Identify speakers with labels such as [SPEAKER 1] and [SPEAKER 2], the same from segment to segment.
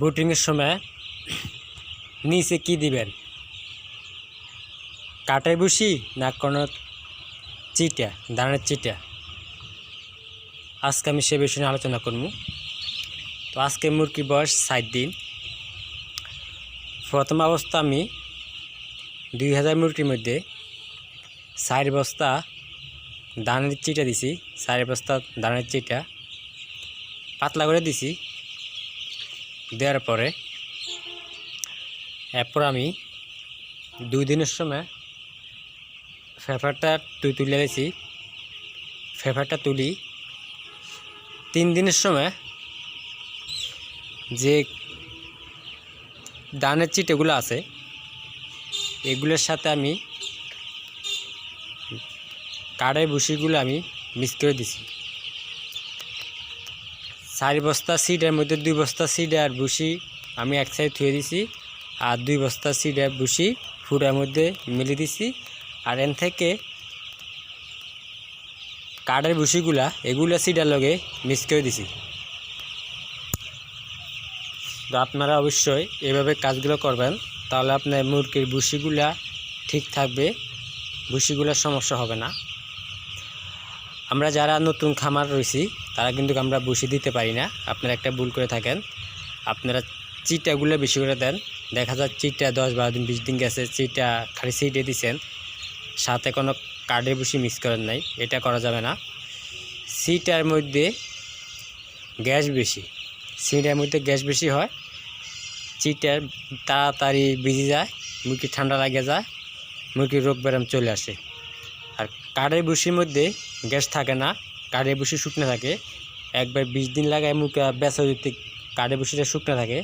[SPEAKER 1] বুটিংয়ের সময় নিচে কি দিবেন, কাঠের ভুসি না কোনো চিটা, ধানের চিটা? আজকে আমি সে বিষয়ে নিয়ে আলোচনা করব। তো আজকে মুরগির বয়স 7 দিন। প্রথম অবস্থা আমি 2000 মুরগির মধ্যে 4 বস্তা ধানের চিটা দিছি। 4 বস্তা ধানের চিটা পাতলা করে দিছি। দেওয়ার পরে এরপর আমি 2 দিনের সময় ফেফারটা তুলে দিয়েছি। ফেফারটা তুলি 3 দিনের সময় যে ধানের চিটেগুলো আছে এগুলোর সাথে আমি কাঠের ভুসিগুলো আমি মিক্স করে দিছি। 4 বস্তা সিডের মধ্যে 2 বস্তা সিড আর ভুসি আমি এক সাইড থুয়ে দিছি, আর 2 বস্তা সিড আর ভুসি ফুটার মধ্যে মিলিয়ে দিছি। আর এন থেকে কাঠের ভুসিগুলা এগুলো সিডার লগে মিক্স করে দিছি। তো আপনারা অবশ্যই এভাবে কাজগুলো করবেন, তাহলে আপনার মুরগির ভুসিগুলা ঠিক থাকবে, ভুসিগুলোর সমস্যা হবে না। আমরা যারা নতুন খামার রয়েছি তারা কিন্তু আমরা ভুসি দিতে পারি না। আপনারা একটা ভুল করে থাকেন, আপনারা চিটাগুলো বেশি করে দেন। দেখা যায় চিটা 10, 12 দিন, 20 দিন গেছে, চিটা খালি সিটে দিচ্ছেন, সাথে কোনো কাঠের ভুসি মিক্স করেন নাই। এটা করা যাবে না। সিটার মধ্যে গ্যাস বেশি, সিটার মধ্যে গ্যাস বেশি হয়, চিটা তাড়াতাড়ি ভিজে যায়, মুরগি ঠান্ডা লাগে যায়, মুরগির রোগ ব্যায়াম চলে আসে। আর কাঠের ভুসির মধ্যে গ্যাস থাকে না, কাঠের ভুসি শুকনো থাকে। একবার 20 দিন লাগায় মুরগি বেচা দিতে কাঠের ভুসিটা শুকনো থাকে।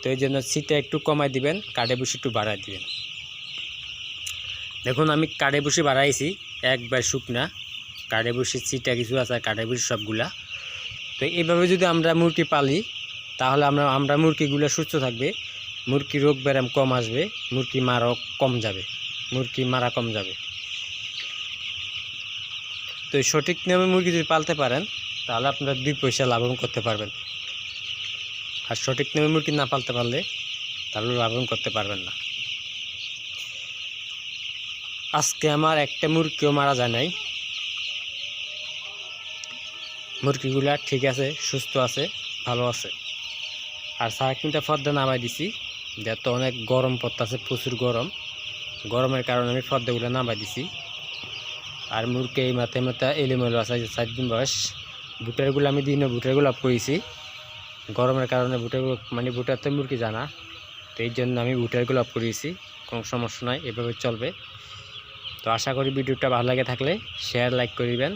[SPEAKER 1] তো এই জন্য সিটটা একটু কমাই দিবেন, কাঠের ভুসি একটু বাড়াই দিবেন। দেখুন আমি কাঠের ভুসি বাড়াইছি, একবার শুকনা কাঠের ভুসির সিটটা কিছু আছে, কাঠের ভুসি সবগুলা। তো এইভাবে যদি আমরা মুরগি পালি তাহলে আমরা মুরগিগুলো সুস্থ থাকবে, মুরগি রোগ ব্যায়াম কম আসবে, মুরগি মারা কম যাবে। তো সঠিক নিয়মে মুরগি যদি পালতে পারেন তাহলে আপনারা 2 পয়সা লাভবান করতে পারবেন। আর সঠিক নিয়মে মুরগি না পালতে পারলে তাহলে লাভবান করতে পারবেন না। আজকে আমার একটা মুরগিও মারা যায় নাই, মুরগিগুলা ঠিক আছে, সুস্থ আছে, ভালো আছে। আর সারাকিনটা পর্দা নামাই দিছি, যেহেতু অনেক গরম পড়তেছে, প্রচুর গরমের কারণে আমি পর্দাগুলো নামাই দিছি। আর মুরগি এই মাথা এলোমেলো আছে, 4 দিন বয়স। বুটারগুলো আমি দিনে বুটারগুলো অফ করেছি, গরমের কারণে বুটারতে মুরগি জানা, তো এই জন্য আমি বুটারগুলো অফ করেছি। কোনো সমস্যা নয়, এভাবে চলবে। তো আশা করি ভিডিওটা ভালো লাগে থাকলে শেয়ার, লাইক করে দিবেন।